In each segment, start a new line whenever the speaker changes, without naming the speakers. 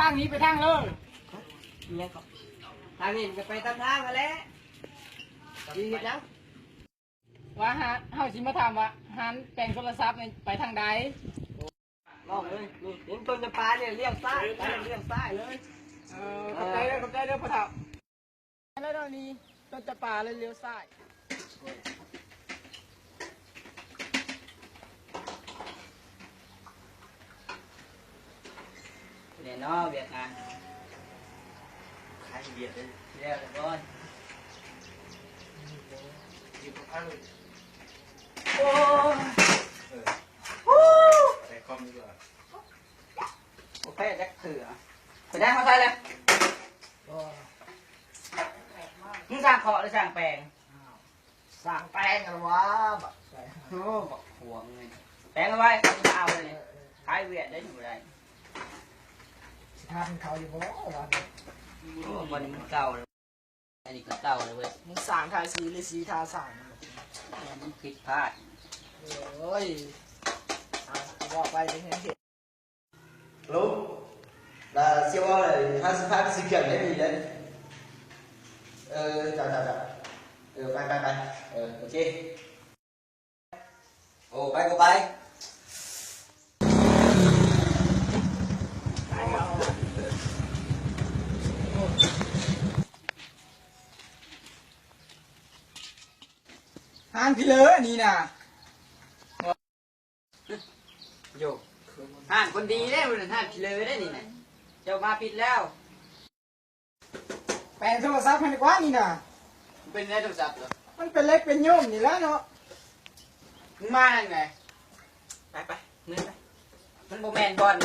างนี้ไปทางเลย
เนี่ยครับทางนี้จะไปตามทางกันแล้วดีเห็นยัง
ว่าเฮาสิมาถามว่าหันแปลงโทรศัพท์ไปทางใด
ลองเลยนี่เห็นต้นจำปาเนี่ยเลี้ยวซ้ายไปเลี้ยวซ้ายเลย
ขอบใจเด้อพ่อเฒ่าแล้วตอนนี้ต้นจะป่าเลยเลี้ยวซ้าย
เนี่ยเนาะเวียดนามใครเวียดเลยเรียกก่อนโอ้
ใส่คอมดีกว่า
โอเคจักเถื่อไปได้มาใส่เลยมึงสร้างเคาะหรือสร้างแปลงสร้างแปลงกันวะแบบโอ้บอกห่วงเลยแปลงเอาไว้มึงเอาเลยใครเวียดได้อยู่ไร
ทางเขาอยู่บ่วัน
มันเก่าเลยอันนี้ก็เก่าเลยเว้ย
มึงสร้างทาสีหรือสีทาสร้าง
มันผิดพลาด
โอ้ยบอกไปเป็นเห็น
Lúc là siêu O này phát sự kiện đấy gì đấy chào bye ok ồ bye cô bye
ทางพี่เลยอันนี้นะ
โยห่านคนดีได้มันห่านพี่เลยได้นี่นะเจ้ามาปิดแล้ว
แปลงโทรศัพท์ให้ดีกว่านี่นะ
เป็นไงโทรศัพท์เหรอ
มันเป็นเล็กเป็นโยมนี่แล้วเนาะ
มึงมาได้ไงไปเงินไปมันโมแมนบอล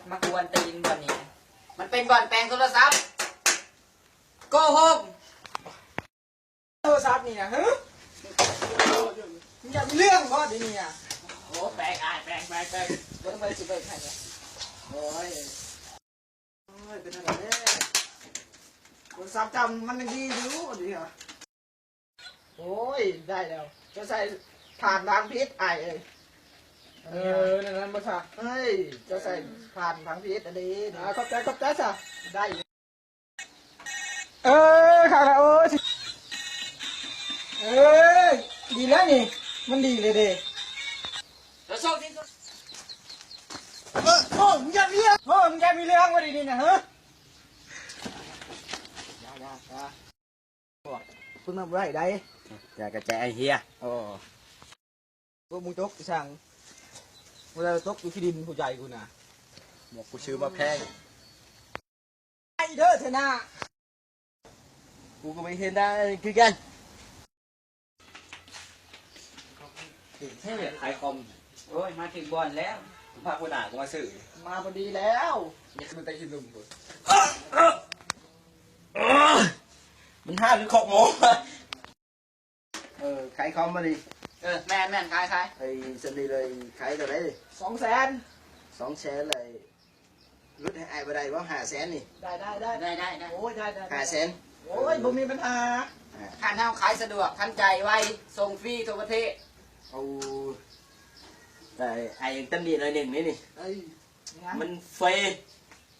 มากวนตีนบอลนี่มันเป็นบอลแปลงโทรศัพท์โกหก
โทรศัพท์นี่นะฮึมึงอย่ามีเรื่องบ่ดีนี่อ่ะ
โอ้แปลงแปลง
บ่ต้องไปสิเบิกให้เนี่ยโอ้ยเป็นอะไรเนี่ยโทรศัพท์จำมันยังดีอยู่ดีเหรอโอ้ยได้แล้วจะใส่ผ่านทางพิษไอเอ้ยนั่นภาษาเฮ้ยจะใส่ผ่านทางพิษอันนี้ขอบใจจ้ะได้ค่ะแล้วดีแล้วนี่มันดีเลยเด้
แล้วโซ่ที่สุด
มึงอย่ามีเรื่องวะดีนะฮะเพิ่งมาบ่ได้ได้
อยากกระจายไอเฮีย
พวกมึงตกสั่งเวลาตกอยู่ที่ดินผู้ใจกูนะ
บอกกูชื่อมาแพง
ไอ้เด้อเถอะนะ
กูก็ไม่เห็นได้คือกัน
ใช่ขายคอมโอ้ยมาถึงบอลแล้ว
พากูด่ากูมาสื่อ
มาพอดีแล้ว
มันแต่กินนมกูมันห้าหรือขอบโมขายคอมมาดิ
แมนขาย
ไอ้สันดีเลยขายตัวไหนดิ
200,000
200,000เลยรุดให้ไอ้บ่ได้ว่า500,000นี่
ได้
ได้
โอ้ยได้
500,000
โอ้ยบ่มีปัญหา
ท่านเท้าขายสะดวกทันใจไวส่งฟรีทั่วประเทศ
เอาแต่ไอ้ยังตั้งดีหน่อยหนึ่งนี่นี่
เอ้ย
มันเฟย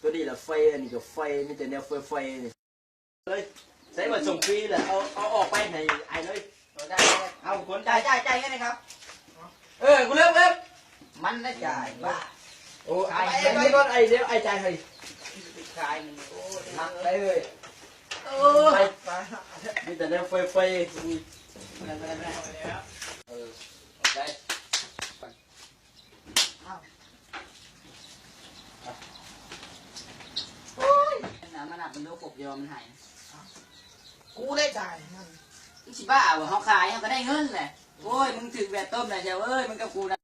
ตัวนี้แหละเฟยอันนี้ก็เฟยมีแต่แนวเฟยนี่เลยใช้มาส่งฟรีแหละเอาออกไปให้ไอ้เลย
ได้
เอาคน
จ่า
จ่าย ย
กันนะครับกูเริ่มมันได้จ่ายบ้า
โอ้ไอ้ไม่ก็ไอ้เดี๋ยวไอ้จ่ายให้
ขายมันโอ้
มักได้เลยไปมีแต่แนวเฟยได้
มันหนักมันโลกบเดียวมันหาย
กูได้จ่ายนั่น
มึงสิบ้าเหรอเขาขายเขาก็ได้เงินแหละโอ้ยมึงถึงแบบต้มเลยเจ้าเอ้ยมึงกับกูนะ